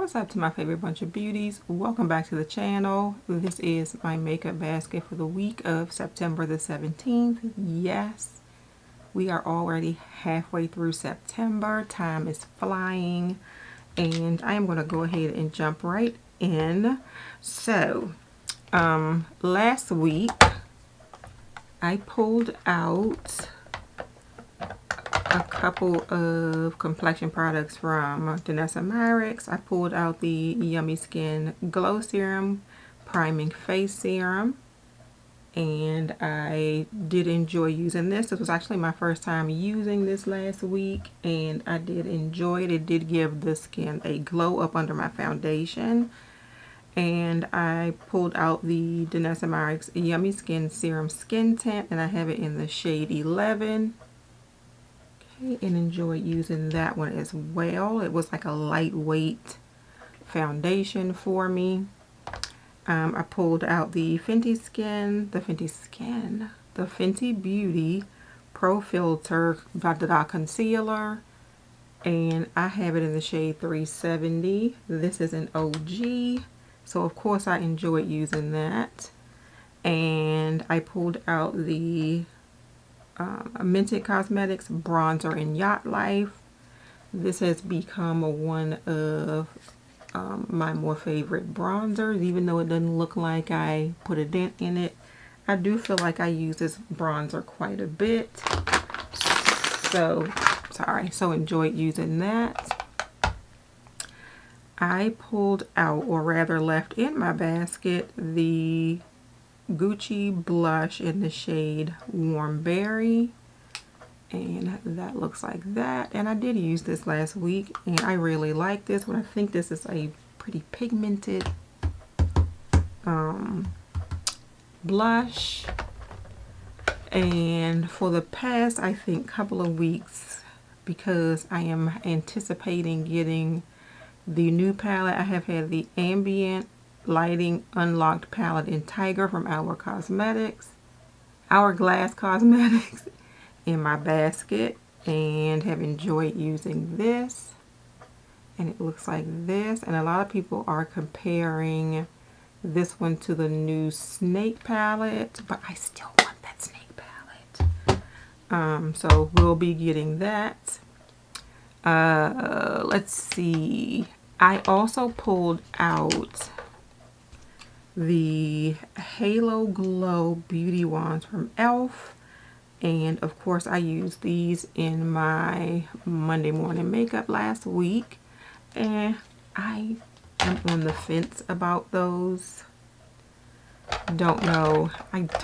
What's up to my favorite bunch of beauties? Welcome back to the channel. This is my makeup basket for the week of September the 17th. Yes, we are already halfway through September. Time is flying and I am going to go ahead and jump right in. So, last week I pulled out a couple of complexion products from Danessa Myricks. I pulled out the Yummy Skin Glow Serum, Priming Face Serum, and I did enjoy using this. This was actually my first time using this last week, and I did enjoy it. It did give the skin a glow up under my foundation. And I pulled out the Danessa Myricks Yummy Skin Serum Skin Tint, and I have it in the shade 11. And enjoyed using that one as well. It was like a lightweight foundation for me. I pulled out the Fenty Beauty Pro Filter Dot Concealer, and I have it in the shade 370. This is an OG, so of course I enjoyed using that. And I pulled out the Mented Cosmetics Bronzer in Yacht Life. This has become one of my more favorite bronzers, even though it doesn't look like I put a dent in it. I do feel like I use this bronzer quite a bit. So enjoyed using that. I pulled out, or rather left in my basket, the Gucci blush in the shade Warm Berry, and that looks like that. And I did use this last week and I really like this one. I think this is a pretty pigmented blush, and for the past I think couple of weeks, because I am anticipating getting the new palette, I have had the Ambient Lighting Unlocked palette in Tiger from Hourglass Cosmetics in my basket, and have enjoyed using this. And it looks like this, and a lot of people are comparing this one to the new Snake palette, but I still want that Snake palette. So we'll be getting that. Let's see. I also pulled out the Halo Glow Beauty Wands from e.l.f. And of course I used these in my Monday morning makeup last week. And I am on the fence about those. I don't know if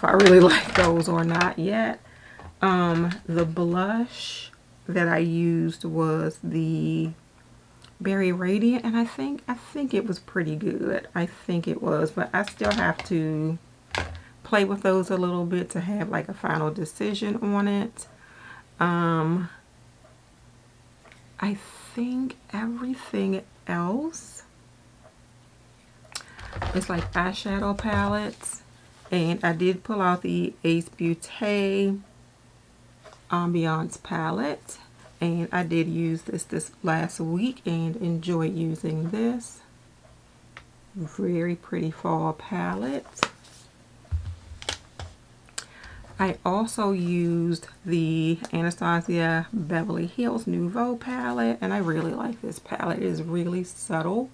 I really like those or not yet. The blush that I used was the Berry Radiant, and I think it was pretty good. I think it was, but I still have to play with those a little bit to have like a final decision on it. I think everything else is like eyeshadow palettes, and I did pull out the Ace Beauté Ambiance palette. And I did use this last week and enjoyed using this. Very pretty fall palette. I also used the Anastasia Beverly Hills Nouveau palette, and I really like this palette. It is really subtle,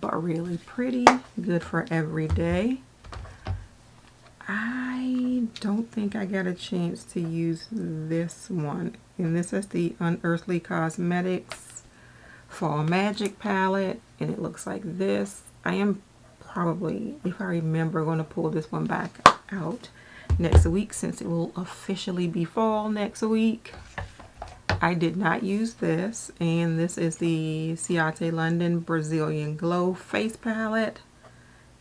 but really pretty. Good for every day. I don't think I got a chance to use this one. And this is the Unearthly Cosmetics Fall Magic palette, and it looks like this. I am probably, if I remember, going to pull this one back out next week, since it will officially be fall next week. I did not use this, and this is the Ciate London Brazilian Glow Face Palette.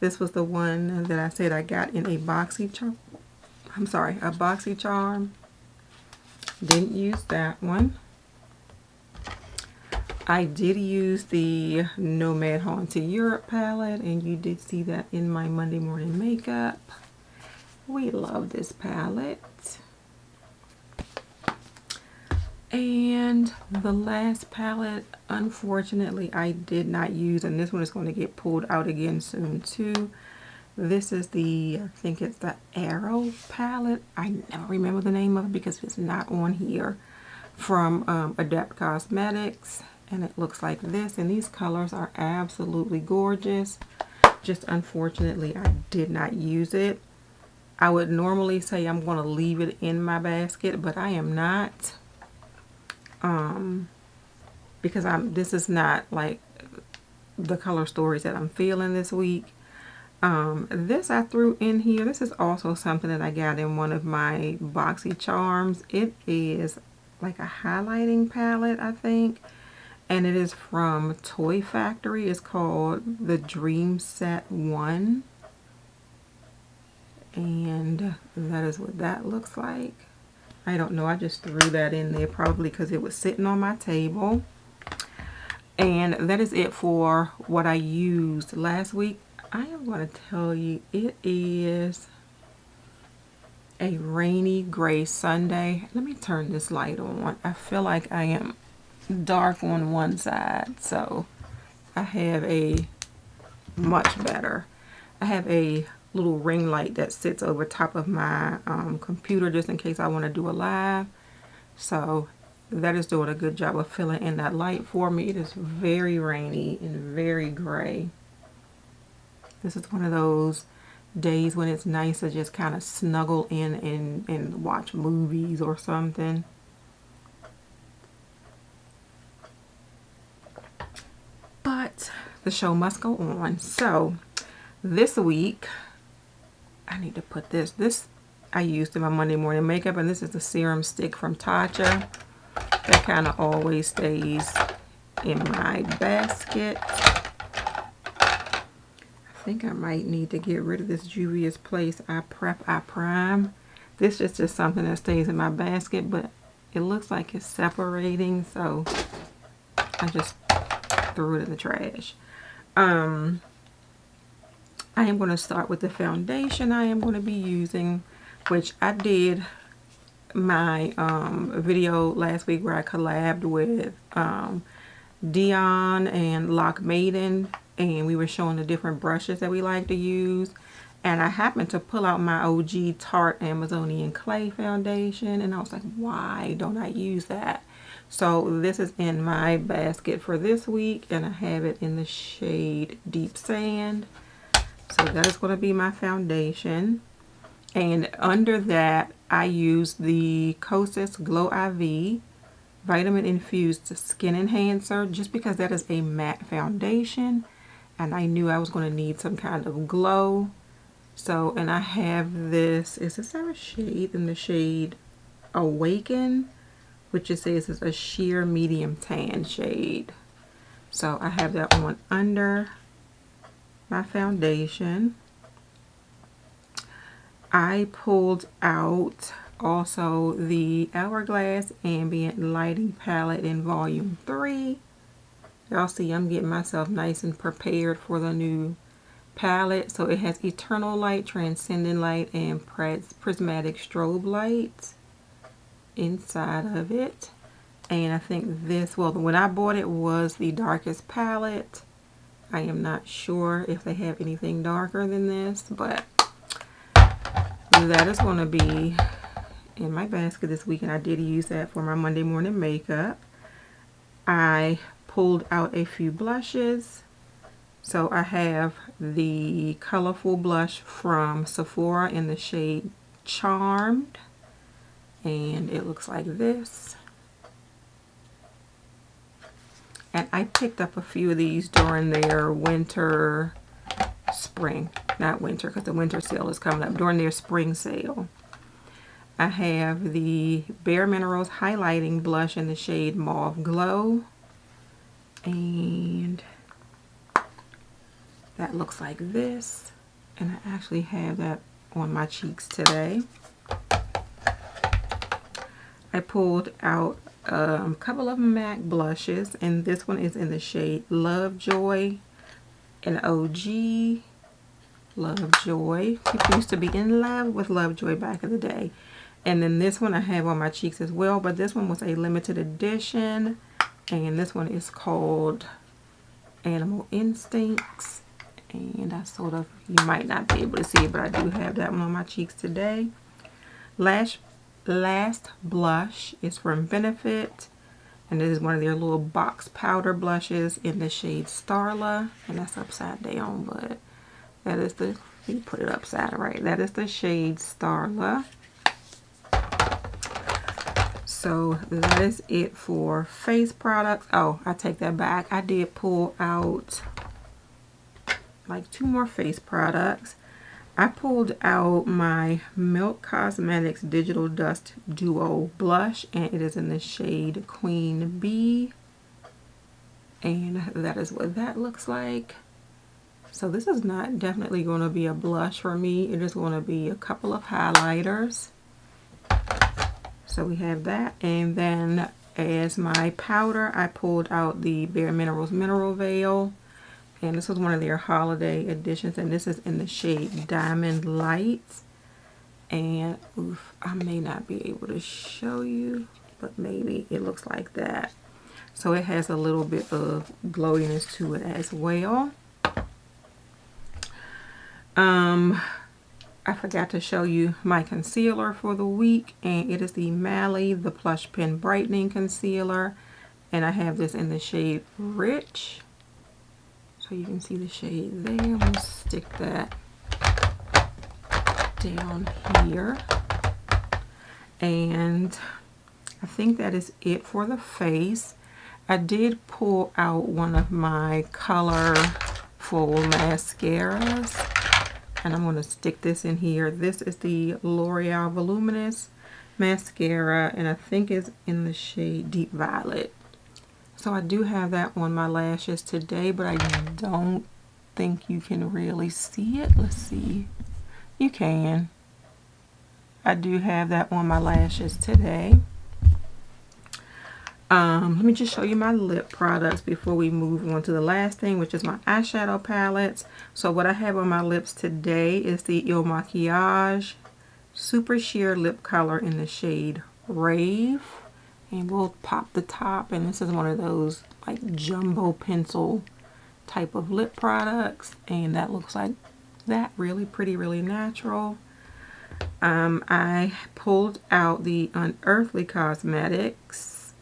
This was the one that I said I got in a BoxyCharm. A BoxyCharm. Didn't use that one. I did use the Nomad Haunted Europe palette, and you did see that in my Monday morning makeup. We love this palette. And the last palette, unfortunately, I did not use, and this one is going to get pulled out again soon too. This is the, I think it's the Arrow palette. I never remember the name of it because it's not on here. From Adept Cosmetics, and it looks like this, and these colors are absolutely gorgeous. Just unfortunately, I did not use it. I would normally say I'm going to leave it in my basket, but I am not. Because this is not like the color stories that I'm feeling this week. This I threw in here. This is also something that I got in one of my boxy charms. It is like a highlighting palette, I think, and it is from Toy Factory. It's called the Dream Set 1, and that is what that looks like. I don't know, I just threw that in there probably because it was sitting on my table. And that is it for what I used last week. I am going to tell you, it is a rainy gray Sunday. Let me turn this light on. I feel like I am dark on one side, so I have a much better. I have a little ring light that sits over top of my computer just in case I want to do a live. So that is doing a good job of filling in that light for me. It is very rainy and very gray. This is one of those days when it's nice to just kind of snuggle in and watch movies or something. But the show must go on. So this week, I need to put this I used in my Monday morning makeup, and this is the serum stick from Tatcha. That kind of always stays in my basket. I think I might need to get rid of this Juvia's Place I Prep, I Prime. This is just something that stays in my basket, but it looks like it's separating, so I just threw it in the trash. I am going to start with the foundation I am going to be using, which I did my video last week where I collabed with Dion and Lock Maiden, and we were showing the different brushes that we like to use. And I happened to pull out my OG Tarte Amazonian Clay foundation, and I was like, why don't I use that? So this is in my basket for this week, and I have it in the shade Deep Sand. So that is going to be my foundation. And under that, I use the Kosas Glow IV Vitamin Infused Skin Enhancer, just because that is a matte foundation, and I knew I was going to need some kind of glow. So, and I have this, it's a separate shade in the shade Awaken, which it says is a sheer medium tan shade. So I have that one under my foundation. I pulled out also the Hourglass Ambient Lighting Palette in Volume 3. Y'all see I'm getting myself nice and prepared for the new palette. So it has Eternal Light, Transcendent Light, and Prismatic Strobe Light inside of it. And I think this, well, when I bought it was the darkest palette. I am not sure if they have anything darker than this, but that is going to be in my basket this week, and I did use that for my Monday morning makeup. I pulled out a few blushes. So I have the colorful blush from Sephora in the shade Charmed, and it looks like this. And I picked up a few of these during their winter, spring, not winter because the winter sale is coming up, during their spring sale. I have the Bare Minerals highlighting blush in the shade Mauve Glow, and that looks like this, and I actually have that on my cheeks today. I pulled out a couple of MAC blushes, and this one is in the shade Lovejoy, an OG Lovejoy. People used to be in love with Lovejoy back in the day. And then this one I have on my cheeks as well, but this one was a limited edition. And this one is called Animal Instincts. And I sort of, you might not be able to see it, but I do have that one on my cheeks today. Last blush is from Benefit. And this is one of their little box powder blushes in the shade Starla. And that's upside down, but that is the, you put it upside right. That is the shade Starla. So that is it for face products. Oh, I take that back. I did pull out like 2 more face products. I pulled out my Milk Cosmetics Digital Dust Duo Blush, and it is in the shade Queen Bee. And that is what that looks like. So this is not definitely going to be a blush for me. It is going to be a couple of highlighters. So we have that. And then as my powder, I pulled out the Bare Minerals Mineral Veil. And this was one of their holiday editions, and this is in the shade Diamond Light. And oof, I may not be able to show you, but maybe it looks like that. So it has a little bit of glowiness to it as well. I forgot to show you my concealer for the week, and it is the Mally the Plush Pen Brightening Concealer, and I have this in the shade Rich. So you can see the shade there. I'm going to stick that down here. And I think that is it for the face. I did pull out one of my colorful mascaras. And I'm going to stick this in here. This is the L'Oreal Voluminous Mascara. And I think it's in the shade Deep Violet. So I do have that on my lashes today, but I don't think you can really see it. Let's see. You can. I do have that on my lashes today. Let me just show you my lip products before we move on to the last thing, which is my eyeshadow palettes. So what I have on my lips today is the Il Makiage Super Sheer Lip Color in the shade Rave. And we'll pop the top, and this is one of those like jumbo pencil type of lip products, and that looks like that. Really pretty, really natural. I pulled out the Unearthly Cosmetics.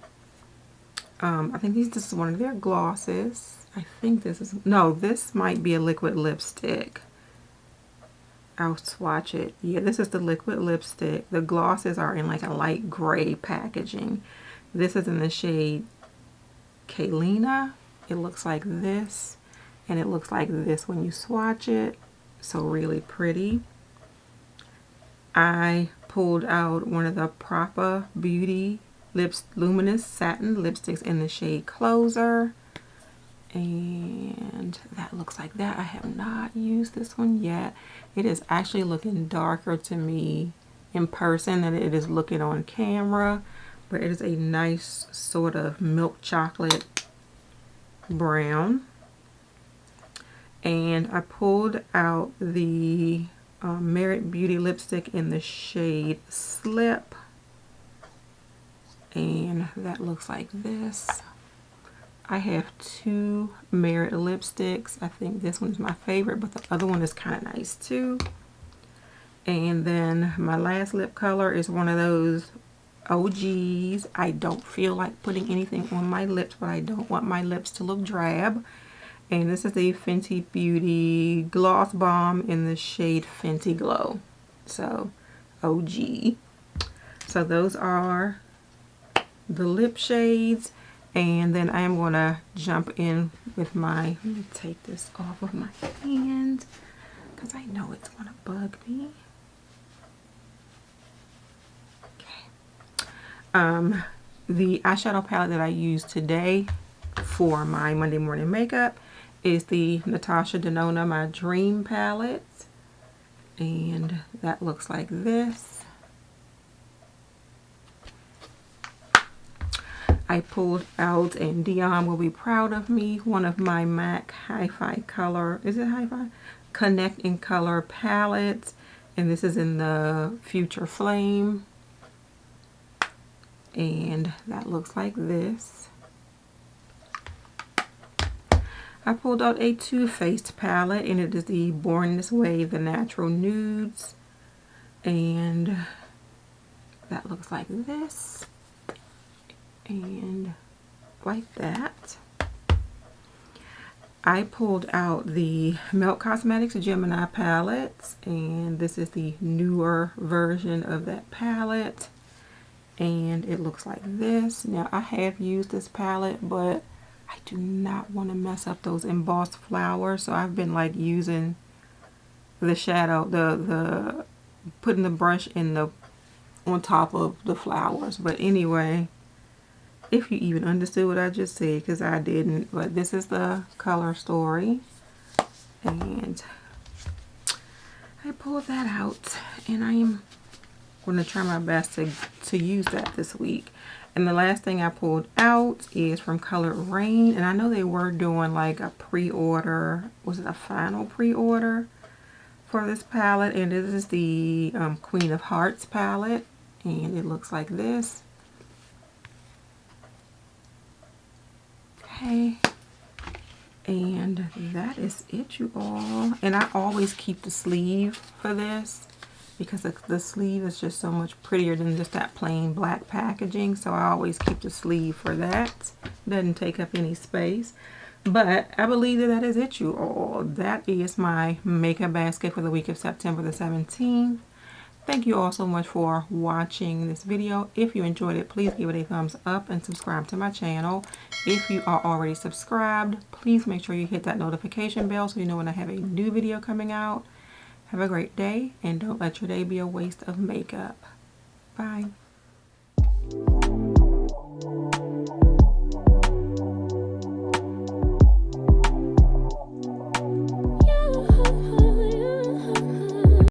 I think this is one of their glosses. I think this is, no, this might be a liquid lipstick. I'll swatch it. Yeah, this is the liquid lipstick. The glosses are in like a light gray packaging. This is in the shade Kalina. It looks like this, and it looks like this when you swatch it. So really pretty. I pulled out one of the Propa Beauty Luminous Satin Lipsticks in the shade Closer. And that looks like that. I have not used this one yet. It is actually looking darker to me in person than it is looking on camera, but it is a nice sort of milk chocolate brown. And I pulled out the Merit Beauty lipstick in the shade Slip, and that looks like this. I have 2 Merit lipsticks. I think this one's my favorite, but the other one is kind of nice too. And then my last lip color is one of those OGs. I don't feel like putting anything on my lips, but I don't want my lips to look drab. And this is the Fenty Beauty Gloss Bomb in the shade Fenty Glow. So, OG. So those are the lip shades. And then I am going to jump in with my, let me take this off of my hand because I know it's going to bug me. Okay. The eyeshadow palette that I used today for my Monday morning makeup is the Natasha Denona My Dream palette. And that looks like this. I pulled out, and Dion will be proud of me, one of my MAC Hi-Fi Color, is it Hi-Fi? Connect in Color palettes. And this is in the Future Flame. and that looks like this. I pulled out a Too Faced palette, and it is the Born This Way, the Natural Nudes, and that looks like this and like that. I pulled out the Melt Cosmetics Gemini palettes, and this is the newer version of that palette, and it looks like this. Now, I have used this palette, but I do not want to mess up those embossed flowers, so I've been like using the shadow, the putting the brush in the on top of the flowers. But anyway, if you even understood what I just said, because I didn't, but this is the color story, and I pulled that out, and I am going to try my best to use that this week. And the last thing I pulled out is from Colored Rain, and I know they were doing like a pre-order, was it a final pre-order for this palette, and this is the Queen of Hearts palette, and it looks like this. Okay, and that is it, you all. And I always keep the sleeve for this because the sleeve is just so much prettier than just that plain black packaging, so I always keep the sleeve for that. Doesn't take up any space. But I believe that is it, you all. That is my makeup basket for the week of September the 17th. Thank you all so much for watching this video. If you enjoyed it, please give it a thumbs up and subscribe to my channel. If you are already subscribed, please make sure you hit that notification bell so you know when I have a new video coming out. Have a great day, and don't let your day be a waste of makeup. Bye.